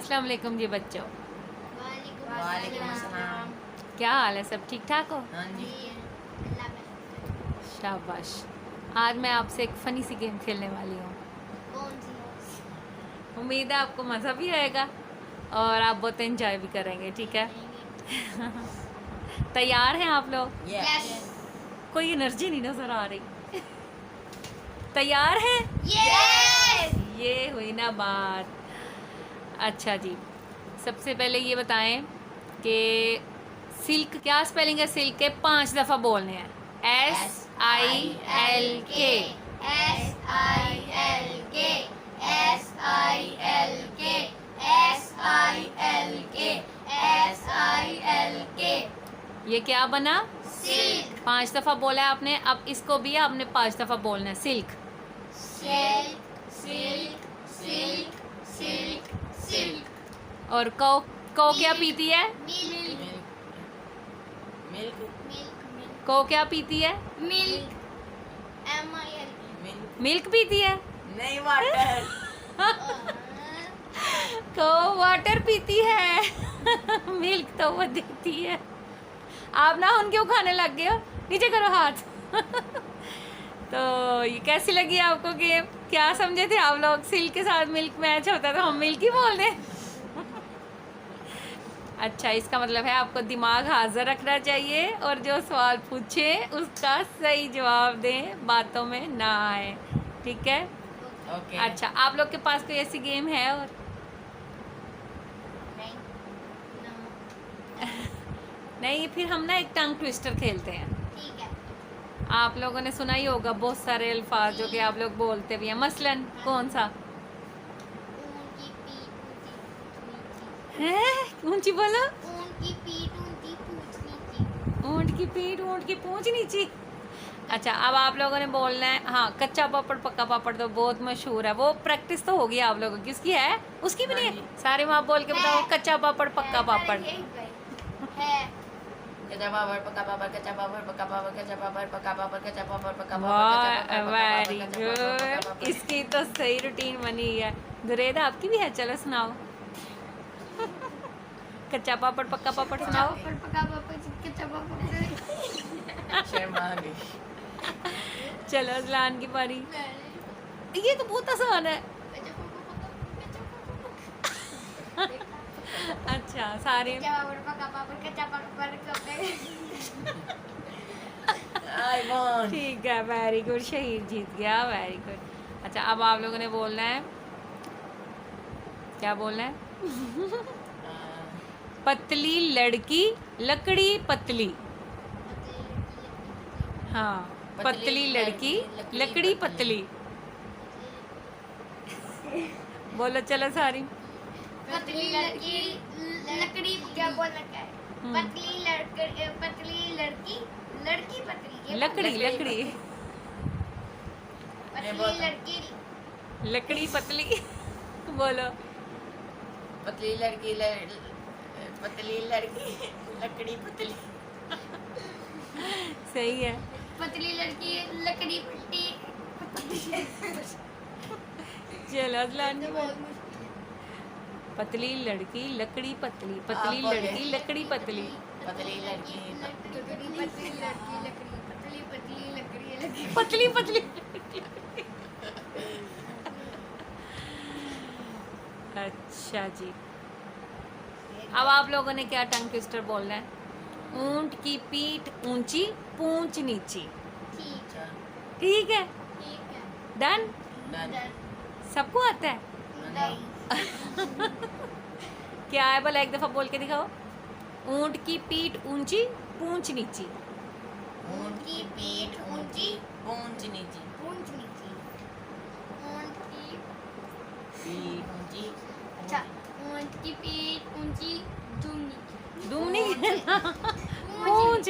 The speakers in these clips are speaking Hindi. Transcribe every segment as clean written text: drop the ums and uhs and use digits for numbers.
अस्सलाम वालेकुम जी बच्चों, वालेकुम अस्सलाम। क्या हाल है? सब ठीक ठाक हो? हाँ जी। शाबाश। आज मैं आपसे एक फ़नी सी गेम खेलने वाली हूँ। कौन सी? उम्मीद है आपको मज़ा भी आएगा और आप बहुत एंजॉय भी करेंगे, ठीक है? तैयार हैं आप लोग? यस। कोई एनर्जी नहीं नज़र आ रही। तैयार हैं? यस। ये हुई ना बात। अच्छा जी, सबसे पहले ये बताएं कि सिल्क क्या स्पेलिंग है? सिल्क के 5 दफ़ा बोलने हैं। SILK। SILK SILK। ये क्या बना? सिल्क। 5 दफ़ा बोला है आपने, अब इसको भी आपने 5 दफ़ा बोलना है। Silk. Silk silk silk silk silk. और कौ क्या पीती है? मिल्क मिल्क मिल्क कौ क्या पीती है? Milk MILK। मिल्क मिल्क पीती है। नहीं वाटर। कौ वाटर पीती है। मिल्क तो वो देती है। आप ना उन क्यों खाने लग गए हो? नीचे करो हाथ। तो ये कैसी लगी आपको गेम? क्या समझे थे आप लोग? सिल्क के साथ मिल्क मैच होता है तो हम मिल्क ही बोल दें। अच्छा, इसका मतलब है आपको दिमाग हाजिर रखना चाहिए और जो सवाल पूछे उसका सही जवाब दें, बातों में ना आए, ठीक है? ओके। अच्छा, आप लोग के पास कोई ऐसी गेम है? और नहीं नहीं, फिर हम ना एक टंग ट्विस्टर खेलते हैं। ठीक है। आप लोगों ने सुना ही होगा बहुत सारे अल्फाज जो कि आप लोग बोलते भी हैं। मसलन कौन सा ऊन की पीठ ऊंची पूछ नीची। है? ऊंची बोलो। ऊन की पीठ ऊंची पूछ नीची। ऊंट की पीठ ऊंट की पूंछ नीची। अच्छा, अब आप लोगों ने बोलना है। हाँ, कच्चा पापड़ पक्का पापड़ तो बहुत मशहूर है, वो प्रैक्टिस तो होगी आप लोगों की। उसकी है? उसकी भी हाँ नहीं जी। है? सारे माँ बोल के बताओ। कच्चा पापड़ पक्का पापड़। है कच्चा पापड़ पक्का पापड़ कच्चा पापड़ पक्का पापड़ कच्चा पापड़ पक्का पापड़ कच्चा पापड़ पक्का पापड़ वाह, वेरी गुड। इसकी तो सही रूटीन बनी है। दुरेद, आपकी भी है? चलो सुनाओ। कच्चा पापड़ पक्का पापड़ सुनाओ। पापड़ पका पापड़ कच्चा पापड़। शर्मा गई। चलो अजलान की बारी। ये तो बहुत आसान है। अच्छा, सारे आई वॉन्ट। ठीक है, वेरी गुड। शहीद जीत गया, वेरी गुड। अच्छा, अब आप लोगों ने बोलना है। क्या बोलना है? पतली लड़की लकड़ी पतली। हाँ, पतली लड़की लकड़ी पतली। बोलो चलो सारी। पतली लड़की लकड़ी क्या बोलना क्या है? पतली लड़की लड़की पतली ये लकड़ी लकड़ी पतली लड़की लकड़ी पतली। बोलो। पतली लड़की पतली लड़की लकड़ी पतली। सही है। पतली लड़की लकड़ी पट्टी। चलो अजलान की बारी। बहुत मुश्किल पतली लड़की लकड़ी पतली। पतली आप बोलिए। लड़की लकड़ी पतली। पतली लड़की पतली लड़की लकड़ी पतली पतली लकड़ी लकड़ी पतली पतली। अच्छा जी, अब आप लोगों ने क्या टंग ट्विस्टर बोलना है? ऊंट की पीठ ऊंची पूंछ नीची। ठीक ठीक है, ठीक है। डन। डन। सबको आता है? नहीं क्या है बोला? एक दफा बोल के दिखाओ। ऊंट की पीठ ऊंची पूंछ नीची। ऊंट की पीठ ऊंची पूंछ नीची। पूंछ नीची। ऊंट की पीठ ऊंची अच्छा ऊंट की पीठ ऊंची दुम नीची। दूम नहीं कहना, पूंछ।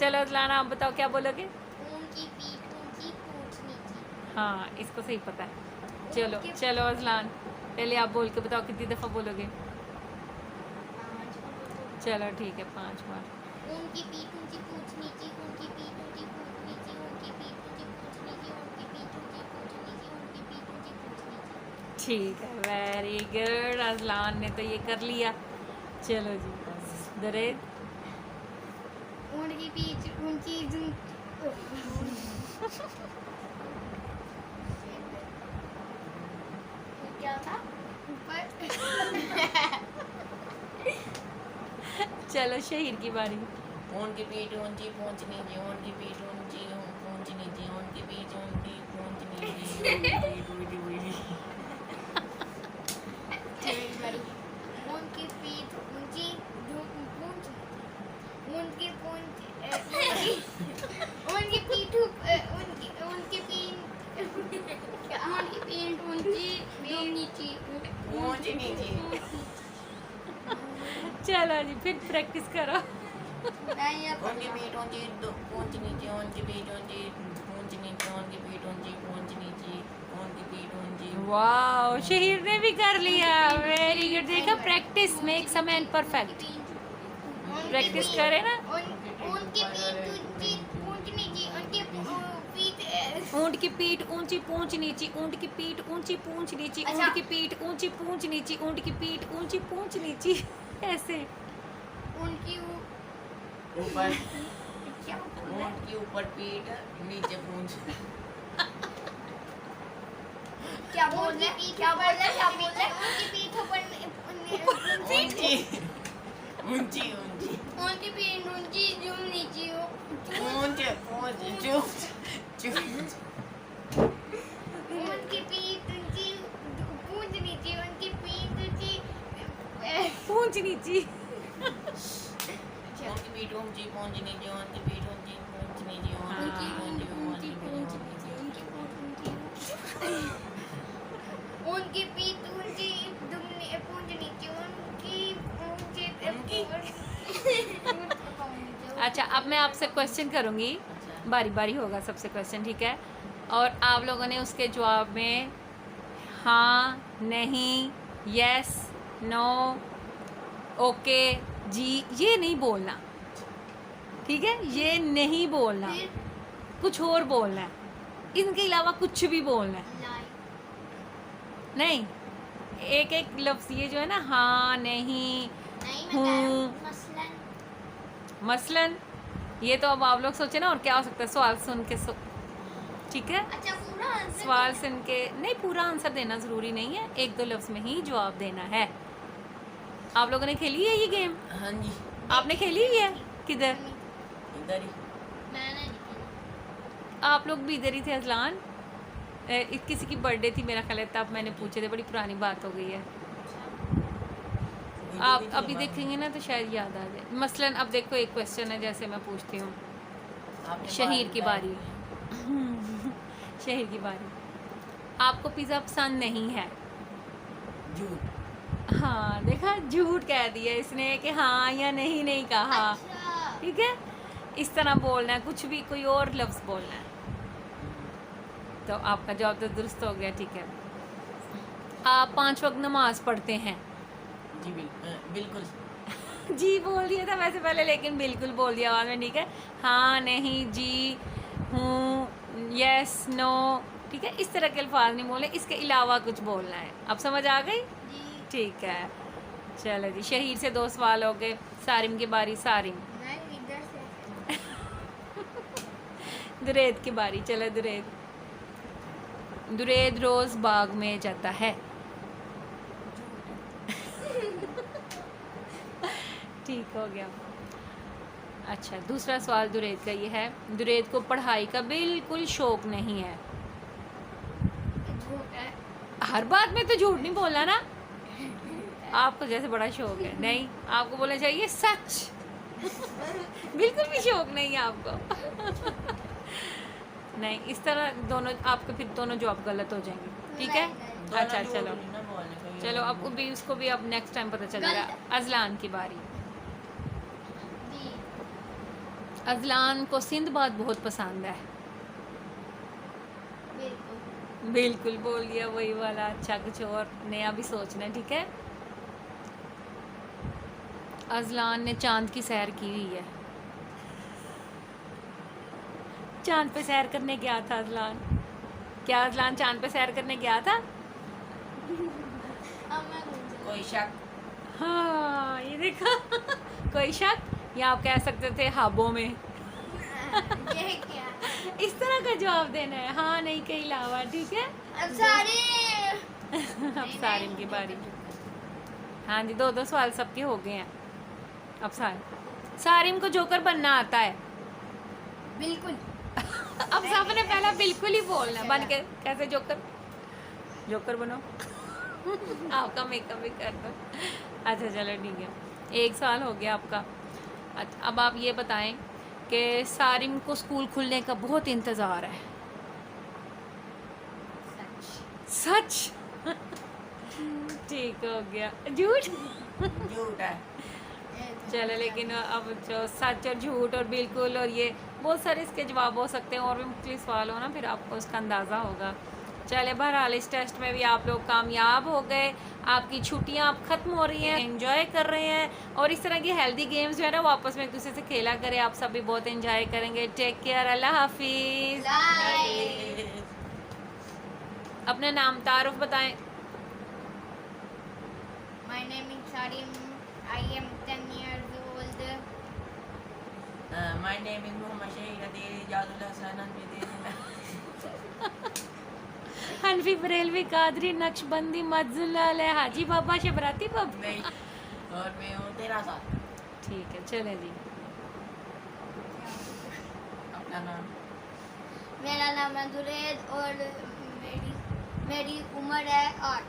चलो अजलाना, आप बताओ क्या बोलोगे? ऊंट की पीठ ऊंची पूंछ नीची। हाँ, इसको सही पता है। चलो चलो अजलान, पहले आप बोल के बताओ कितनी दफ़ा बोलोगे? चलो ठीक है, 5 बार। ऊंट की पीठ ऊंची पूंछ नीची। ऊंट की पीठ ऊंची पूंछ नीची। ऊंट की पीठ ऊंची पूंछ नीची। ऊंट की पीठ ऊंची पूंछ नीची। ऊंट की पीठ ऊंची पूंछ नीची। ठीक है, वेरी गुड। अजलान ने तो ये कर लिया। चलो जी, दुरेद। ऊँट की पीठ ऊंची क्या था ऊपर चलो शहीर की बारी। ऊँट की पीठ ऊंची पूंछ नीचे, ऊँट की पीठ ऊंची पूंछ नीचे, ऊँट की पीठ ऊंची पूंछ नीचे, ऊँट की पीठ ऊंची उनकी पीठ ऊंची पूंछ उनकी पूंछ उनकी पीठ उनकी पीठ ऊंची नीची पूंछ नीचे। चलो जी, फिर प्रैक्टिस करो। नहीं अब उनकी पीठ ऊंची पूंछ नीचे, उनकी पीठ ऊंची पूंछ नीचे, उनकी पीठ ऊंची पूंछ नीचे, उनकी पीठ ऊंची। वाओ, शहीर ने भी कर लिया। Very good. देखा, practice makes a man perfect. Practice करे ना। उनकी पीठ ऊंची पूंछ नीची उनकी पीठ ऊंट की पीठ ऊंची पूंछ नीची, ऊंट की पीठ ऊंची पूंछ नीची, अच्छा। ऊंट की पीठ ऊंची पूंछ नीची, ऊंट की पीठ ऊंची पूंछ नीची। ऐसे। उनकी ऊपर क्या ऊँट की ऊपर पीठ नीचे पूंछ। क्या बोल रहे क्या बोल रहे उनकी पीठ ऊपर ऊंची ऊंची ऊंची उनकी पीठ ऊंची जूम नीची हो पूंछ पूंछ चूंच चूंच। उनकी पीठ ऊंची पूंछ नीची उनकी पीठ ऊंची पूंछ नीची। उनकी पीठ ऊंची पूंछ नीचे, उनकी पीठ ऊंची पूंछ नीचे, उनकी उनकी ऊंची पूंछ नीची उनकी उनकी पीठ ऊंची पूंछ नीची उनकी अच्छा, अब मैं आपसे क्वेश्चन करूंगी। बारी बारी होगा सबसे क्वेश्चन, ठीक है? और आप लोगों ने उसके जवाब में हाँ, नहीं, यस, नो, ओके, जी, ये नहीं बोलना, ठीक है? ये नहीं बोलना, कुछ और बोलना है। इनके अलावा कुछ भी बोलना है नहीं। एक एक लफ्ज़ ये जो है ना, हाँ, नहीं, हूँ, मसलन, ये तो अब आप लोग सोचे ना और क्या हो सकता है सवाल सुन के। ठीक है, अच्छा पूरा आंसर सवाल सुन के नहीं, पूरा आंसर देना ज़रूरी नहीं है, एक दो लफ्ज़ में ही जवाब देना है। आप लोगों ने खेली है ये गेम? हाँ जी, आपने खेली हुई है? किधर? इधर ही। मैंने आप लोग भी इधर ही थे अजलान। किसी की बर्थडे थी मेरा ख्याल है, तब मैंने पूछे थे, बड़ी पुरानी बात हो गई है। आप अभी देखेंगे ना तो शायद याद आ जाए। मसलन अब देखो, एक क्वेश्चन है, जैसे मैं पूछती हूँ, आपने शहीर बात की बताई। बारी। शहीर की बारी। आपको पिज़्ज़ा पसंद नहीं है? झूठ। हाँ, देखा, झूठ कह दिया इसने कि हाँ या नहीं नहीं कहा। अच्छा ठीक है, इस तरह बोलना है, कुछ भी कोई और लफ्ज़ बोलना है। तो आपका जवाब तो दुरुस्त हो गया, ठीक है। आप 5 वक्त नमाज पढ़ते हैं? जी बिल्कुल। जी बोल दिया था वैसे पहले, लेकिन बिल्कुल बोल दिया आवाज़ में, ठीक है? हाँ, नहीं, जी, हूँ, यस, नो, ठीक है? इस तरह के अल्फाज नहीं बोलने, इसके अलावा कुछ बोलना है। अब समझ आ गई? जी ठीक है, चलो जी, शहीर से 2 सवाल हो गए। सारिम की बारी। सारिम। मैं इधर से दुरेद की बारी। चलो दुरेद। दुरेद रोज़ बाग में जाता है? ठीक हो गया। अच्छा, दूसरा सवाल दुरेद का ये है, दुरेद को पढ़ाई का बिल्कुल शौक नहीं है। झूठ है हर बात में तो झूठ नहीं बोलना ना। आपको जैसे बड़ा शौक है, नहीं, आपको बोलना चाहिए सच। बिल्कुल भी शौक नहीं है आपको। नहीं, इस तरह दोनों आपके फिर दोनों जवाब गलत हो जाएंगे, ठीक है? नहीं, अच्छा, दोनों चलो झूठ नहीं ना बोलने का, ये चलो, अब भी उसको भी अब नेक्स्ट टाइम पता चलेगा। अजलान की बारी। जी अजलान को सिंदबाद बहुत पसंद है? बिल्कुल बिल्कुल बोल दिया, वही वाला। अच्छा, कुछ और नया भी सोचना है, ठीक है? अजलान ने चांद की सैर की हुई है? चांद पे सैर करने गया था अजलान? क्या अजलान चांद पे सैर करने गया था? अब मैं घूम कोई शक? हाँ ये देखा कोई शक, या आप कह सकते थे हाबों में। ये क्या? इस तरह का जवाब देना है, हाँ नहीं के अलावा, ठीक है। अब सारे अब सारिम की बारी। हाँ जी, 2-2 सवाल सबके हो गए हैं। अब सारिम को जोकर बनना आता है। बिल्कुल। अब सबने पहला बिल्कुल ही बोलना, बन के कैसे जोकर बनो। आपका मेकअप भी कर दो। अच्छा चलो ठीक है, एक सवाल हो गया आपका। अच्छा अब आप ये बताएं कि सारिम को स्कूल खुलने का बहुत इंतज़ार है। सच? ठीक हो गया। झूठ? झूठ है। चलो लेकिन अब जो सच और झूठ और बिल्कुल और ये बहुत सारे इसके जवाब हो सकते हैं, और भी मुख्तलिफ सवाल हो ना, फिर आपको उसका अंदाज़ा होगा। चले बहरहाल इस टेस्ट में भी आप लोग कामयाब हो गए। आपकी छुट्टियां अब ख़त्म हो रही हैं, एंजॉय कर रहे हैं, और इस तरह की हेल्दी गेम्स जो है ना वो आपस में एक दूसरे से खेला करें। आप सभी बहुत एंजॉय करेंगे। टेक केयर, अल्लाह हाफिज़। अपना नाम तारुफ बताएं। My name is Sarim. I am 10 years old. My name is Mohammed Shahid Adil Jazullah Sanan Bidin. हनफी बरेलवी कादरी नक्शबंदी मज्जुल्ला हाजी बाबा शबराती बाबा। नहीं, और मैं हूँ 13 साल। ठीक है चले जी। अपना नाम? मेरा नाम है दुरेद और मेरी उम्र है 8।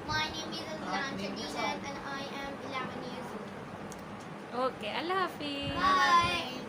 My name is Azlan Shadid and I am 11 years old. Okay अल्लाह हाफिज़। Bye.